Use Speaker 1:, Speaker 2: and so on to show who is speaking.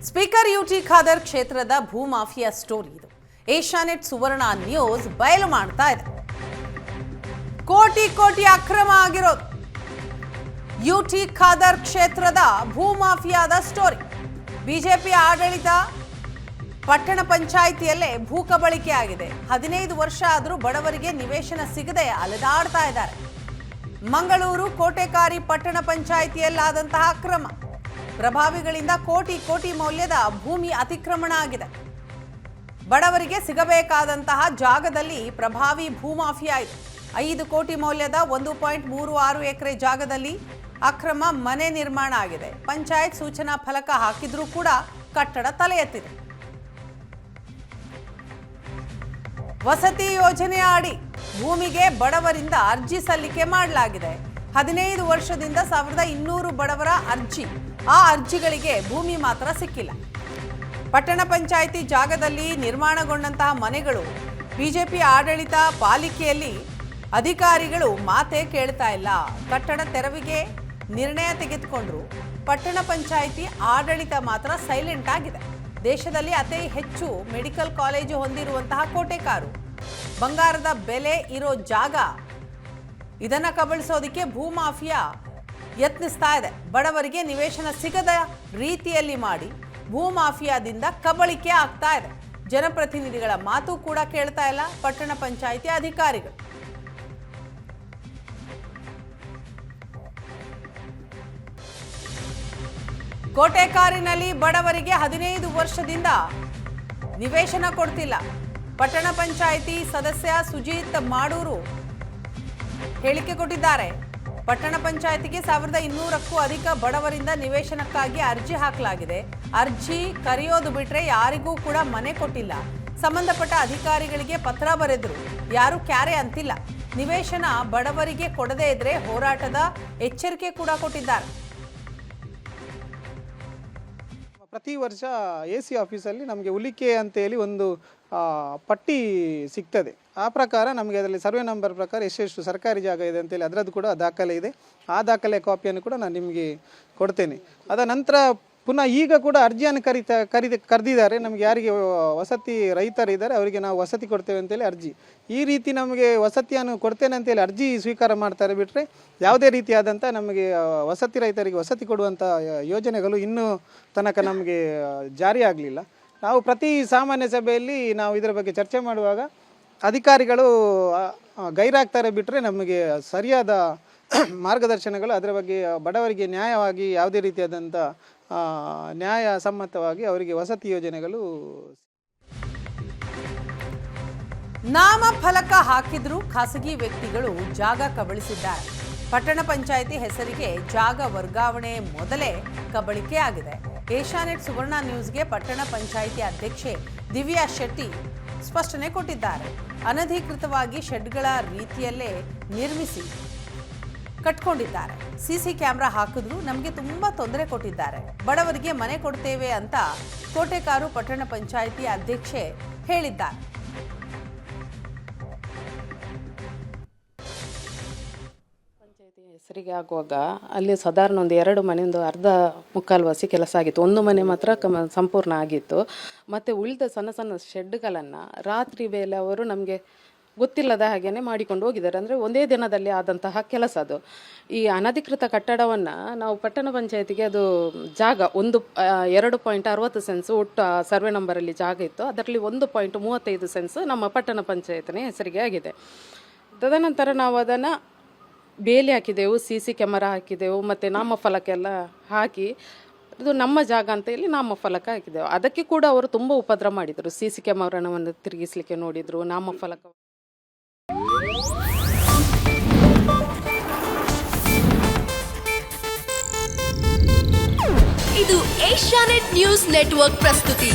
Speaker 1: Speaker UT Khader ಕ್ಷೇತ್ರದ ಭೂಮಾಫಿಯಾ story ಇದು. Asianet ಸುವರ್ಣ news ಬಯಲು ಮಾಡ್ತಾ ಇದೆ. ಕೋಟಿ ಕೋಟಿ ಅಕ್ರಮ ಆಗಿರೋದು ಯುಟಿ ಖಾದರ್ ಕ್ಷೇತ್ರದ ಭೂಮಾಫಿಯಾದ ಸ್ಟೋರಿ. ಬಿಜೆಪಿ ಆಡಳಿತ ಪಟ್ಟಣ ಪಂಚಾಯಿತಿಯಲ್ಲೇ ಭೂ ಕಬಳಿಕೆ ಆಗಿದೆ. 15 ವರ್ಷ ಆದರೂ ಬಡವರಿಗೆ ನಿವೇಶನ ಸಿಗದೆ ಅಲೆದಾಡ್ತಾ ಇದ್ದಾರೆ. ಮಂಗಳೂರು ಕೋಟೆಕಾರಿ ಪಟ್ಟಣ ಪಂಚಾಯಿತಿಯಲ್ಲಾದಂತಹ ಅಕ್ರಮ, ಪ್ರಭಾವಿಗಳಿಂದ ಕೋಟಿ ಕೋಟಿ ಮೌಲ್ಯದ ಭೂಮಿ ಅತಿಕ್ರಮಣ ಆಗಿದೆ. ಬಡವರಿಗೆ ಸಿಗಬೇಕಾದಂತಹ ಜಾಗದಲ್ಲಿ ಪ್ರಭಾವಿ ಭೂಮಾಫಿಯಾ ಇದೆ. 5 ಕೋಟಿ ಮೌಲ್ಯದ 1.36 ಎಕರೆ ಜಾಗದಲ್ಲಿ ಅಕ್ರಮ ಮನೆ ನಿರ್ಮಾಣ ಆಗಿದೆ. ಪಂಚಾಯತ್ ಸೂಚನಾ ಫಲಕ ಹಾಕಿದ್ರೂ ಕೂಡ ಕಟ್ಟಡ ತಲೆ ಎತ್ತಿದೆ. ವಸತಿ ಯೋಜನೆಯ ಅಡಿ ಭೂಮಿಗೆ ಬಡವರಿಂದ ಅರ್ಜಿ ಸಲ್ಲಿಕೆ ಮಾಡಲಾಗಿದೆ. 15 ವರ್ಷದಿಂದ 1200 ಬಡವರ ಅರ್ಜಿ. ಆ ಅರ್ಜಿಗಳಿಗೆ ಭೂಮಿ ಮಾತ್ರ ಸಿಕ್ಕಿಲ್ಲ. ಪಟ್ಟಣ ಪಂಚಾಯಿತಿ ಜಾಗದಲ್ಲಿ ನಿರ್ಮಾಣಗೊಂಡಂತಹ ಮನೆಗಳು ಬಿಜೆಪಿ ಆಡಳಿತ ಪಾಲಿಕೆಯಲ್ಲಿ ಅಧಿಕಾರಿಗಳು ಮಾತೇ ಕೇಳ್ತಾ ಇಲ್ಲ. ಕಟ್ಟಡ ತೆರವಿಗೆ ನಿರ್ಣಯ ತೆಗೆದುಕೊಂಡ್ರು. ಪಟ್ಟಣ ಪಂಚಾಯಿತಿ ಆಡಳಿತ ಮಾತ್ರ ಸೈಲೆಂಟ್ ಆಗಿದೆ. ದೇಶದಲ್ಲಿ ಅತಿ ಹೆಚ್ಚು ಮೆಡಿಕಲ್ ಕಾಲೇಜು ಹೊಂದಿರುವಂತಹ ಕೋಟೆಕಾರು, ಬಂಗಾರದ ಬೆಲೆ ಇರೋ ಜಾಗ, ಇದನ್ನ ಕಬಳಿಸೋದಕ್ಕೆ ಭೂಮಾಫಿಯಾ ಯತ್ನಿಸ್ತಾ ಇದೆ. ಬಡವರಿಗೆ ನಿವೇಶನ ಸಿಗದ ರೀತಿಯಲ್ಲಿ ಮಾಡಿ ಭೂಮಾಫಿಯಾದಿಂದ ಕಬಳಿಕೆ ಆಗ್ತಾ ಇದೆ. ಜನಪ್ರತಿನಿಧಿಗಳ ಮಾತು ಕೂಡ ಕೇಳ್ತಾ ಇಲ್ಲ ಪಟ್ಟಣ ಪಂಚಾಯಿತಿ ಅಧಿಕಾರಿಗಳು. ಕೋಟೆಕಾರಿನಲ್ಲಿ ಬಡವರಿಗೆ 15 ವರ್ಷದಿಂದ ನಿವೇಶನ ಕೊಡ್ತಿಲ್ಲ. ಪಟ್ಟಣ ಪಂಚಾಯಿತಿ ಸದಸ್ಯ ಸುಜಿತ್ ಮಾಡೂರು ಹೇಳಿಕೆ ಕೊಟ್ಟಿದ್ದಾರೆ. ಪಟ್ಟಣ ಪಂಚಾಯಿತಿಗೆ 1200ಕ್ಕೂ ಅಧಿಕ ಬಡವರಿಂದ ನಿವೇಶನಕ್ಕಾಗಿ ಅರ್ಜಿ ಹಾಕಲಾಗಿದೆ. ಅರ್ಜಿ ಕರೆಯೋದು ಬಿಟ್ರೆ ಯಾರಿಗೂ ಕೂಡ ಮನೆ ಕೊಟ್ಟಿಲ್ಲ. ಸಂಬಂಧಪಟ್ಟ ಅಧಿಕಾರಿಗಳಿಗೆ ಪತ್ರ ಬರೆದ್ರು, ಯಾರು ಕ್ಯಾರೆ ಅಂತಿಲ್ಲ. ನಿವೇಶನ ಬಡವರಿಗೆ ಕೊಡದೇ ಇದ್ರೆ ಹೋರಾಟದ ಎಚ್ಚರಿಕೆ ಕೂಡ ಕೊಟ್ಟಿದ್ದಾರೆ.
Speaker 2: ಪ್ರತಿ ವರ್ಷ AC ಆಫೀಸಲ್ಲಿ ನಮಗೆ ಉಳಿಕೆ ಅಂತೇಳಿ ಒಂದು ಪಟ್ಟಿ ಸಿಗ್ತದೆ. ಆ ಪ್ರಕಾರ ನಮಗೆ ಅದರಲ್ಲಿ ಸರ್ವೆ ನಂಬರ್ ಪ್ರಕಾರ ಎಷ್ಟೆಷ್ಟು ಸರ್ಕಾರಿ ಜಾಗ ಇದೆ ಅಂತೇಳಿ ಅದರದ್ದು ಕೂಡ ದಾಖಲೆ ಇದೆ. ಆ ದಾಖಲೆ ಕಾಪಿಯನ್ನು ಕೂಡ ನಾನು ನಿಮಗೆ ಕೊಡ್ತೇನೆ. ಅದ ನಂತರ ಪುನಃ ಈಗ ಕೂಡ ಅರ್ಜಿಯನ್ನು ಕರೆದಿದ್ದಾರೆ. ನಮಗೆ ಯಾರಿಗೆ ವಸತಿ ರೈತರಿದ್ದಾರೆ ಅವರಿಗೆ ನಾವು ವಸತಿ ಕೊಡ್ತೇವೆ ಅಂತೇಳಿ ಅರ್ಜಿ. ಈ ರೀತಿ ನಮಗೆ ವಸತಿಯನ್ನು ಕೊಡ್ತೇನೆ ಅಂತೇಳಿ ಅರ್ಜಿ ಸ್ವೀಕಾರ ಮಾಡ್ತಾರೆ ಬಿಟ್ಟರೆ ಯಾವುದೇ ರೀತಿಯಾದಂಥ ನಮಗೆ ವಸತಿ ರೈತರಿಗೆ ವಸತಿ ಕೊಡುವಂಥ ಯೋಜನೆಗಳು ಇನ್ನೂ ತನಕ ನಮಗೆ ಜಾರಿ ಆಗಲಿಲ್ಲ. ನಾವು ಪ್ರತಿ ಸಾಮಾನ್ಯ ಸಭೆಯಲ್ಲಿ ನಾವು ಇದರ ಬಗ್ಗೆ ಚರ್ಚೆ ಮಾಡುವಾಗ ಅಧಿಕಾರಿಗಳು ಗೈರಾಗ್ತಾರೆ ಬಿಟ್ಟರೆ ನಮಗೆ ಸರಿಯಾದ ಮಾರ್ಗದರ್ಶನಗಳು ಅದರ ಬಗ್ಗೆ ಬಡವರಿಗೆ ನ್ಯಾಯವಾಗಿ ಯಾವುದೇ ರೀತಿಯಾದಂಥ ನ್ಯಾಯ ಸಮ್ಮತವಾಗಿ ಅವರಿಗೆ ವಸತಿ ಯೋಜನೆಗಳು.
Speaker 1: ನಾಮಫಲಕ ಹಾಕಿದ್ರೂ ಖಾಸಗಿ ವ್ಯಕ್ತಿಗಳು ಜಾಗ ಕಬಳಿಸಿದ್ದಾರೆ. ಪಟ್ಟಣ ಪಂಚಾಯಿತಿ ಹೆಸರಿಗೆ ಜಾಗ ವರ್ಗಾವಣೆ ಮೊದಲೇ ಕಬಳಿಕೆ ಆಗಿದೆ. ಏಷ್ಯಾನೆಟ್ ಸುವರ್ಣ ನ್ಯೂಸ್ಗೆ ಪಟ್ಟಣ ಪಂಚಾಯಿತಿ ಅಧ್ಯಕ್ಷೆ ದಿವ್ಯಾ ಶೆಟ್ಟಿ ಸ್ಪಷ್ಟನೆ ಕೊಟ್ಟಿದ್ದಾರೆ. ಅನಧಿಕೃತವಾಗಿ ಶೆಡ್ಗಳ ರೀತಿಯಲ್ಲೇ ನಿರ್ಮಿಸಿ ಕಟ್ಕೊಂಡಿದ್ದಾರೆ. ಸಿಸಿ ಕ್ಯಾಮೆರಾ ಹಾಕಿದ್ರು ನಮಗೆ ತುಂಬಾ ತೊಂದರೆ ಕೊಟ್ಟಿದ್ದಾರೆ. ಬಡವರಿಗೆ ಮನೆ ಕೊಡ್ತೇವೆ ಅಂತ ಕೋಟೆಕಾರು ಪಟ್ಟಣ ಪಂಚಾಯಿತಿ ಅಧ್ಯಕ್ಷೆ ಹೇಳಿದ್ದಾರೆ.
Speaker 3: ಪಂಚಾಯಿತಿ ಹೆಸರಿಗೆ ಆಗುವಾಗ ಅಲ್ಲಿ ಸಾಧಾರಣ ಒಂದು 2 ಮನೆಯಿಂದ ಅರ್ಧ ಮುಕ್ಕಾಲು ವಾಸಿ ಕೆಲಸ ಆಗಿತ್ತು. ಒಂದು ಮನೆ ಮಾತ್ರ ಸಂಪೂರ್ಣ ಆಗಿತ್ತು. ಮತ್ತು ಉಳಿದ ಸಣ್ಣ ಸಣ್ಣ ಶೆಡ್ಗಳನ್ನು ರಾತ್ರಿ ವೇಳೆ ಅವರು ನಮಗೆ ಗೊತ್ತಿಲ್ಲದ ಹಾಗೇನೆ ಮಾಡಿಕೊಂಡು ಹೋಗಿದ್ದಾರೆ. ಅಂದರೆ ಒಂದೇ ದಿನದಲ್ಲಿ ಆದಂತಹ ಕೆಲಸ ಅದು. ಈ ಅನಧಿಕೃತ ಕಟ್ಟಡವನ್ನು ನಾವು ಪಟ್ಟಣ ಪಂಚಾಯತಿಗೆ ಅದು ಜಾಗ 2.60 ಸೆನ್ಸ್ ಒಟ್ಟು ಸರ್ವೆ ನಂಬರಲ್ಲಿ ಜಾಗ ಇತ್ತು. ಅದರಲ್ಲಿ 1.35 ಸೆನ್ಸ್ ನಮ್ಮ ಪಟ್ಟಣ ಪಂಚಾಯತಿನ ಹೆಸರಿಗೆ ಆಗಿದೆ. ತದನಂತರ ನಾವು ಅದನ್ನು ಬೇಲಿ ಹಾಕಿದೆವು, CC ಕ್ಯಾಮರಾ ಹಾಕಿದೆವು, ಮತ್ತು ನಾಮಫಲಕ ಎಲ್ಲ ಹಾಕಿ ಇದು ನಮ್ಮ ಜಾಗ ಅಂತ ಹೇಳಿ ನಾಮಫಲಕ ಹಾಕಿದೆವು. ಅದಕ್ಕೆ ಕೂಡ ಅವರು ತುಂಬ ಉಪದ್ರ ಮಾಡಿದರು. CC ಕ್ಯಾಮರಾವನ್ನು ತಿರುಗಿಸಲಿಕ್ಕೆ ನೋಡಿದರು, ನಾಮಫಲಕ.
Speaker 4: ಇದು ಏಷ್ಯಾನೆಟ್ ನ್ಯೂಸ್ ನೆಟ್ವರ್ಕ್ ಪ್ರಸ್ತುತಿ.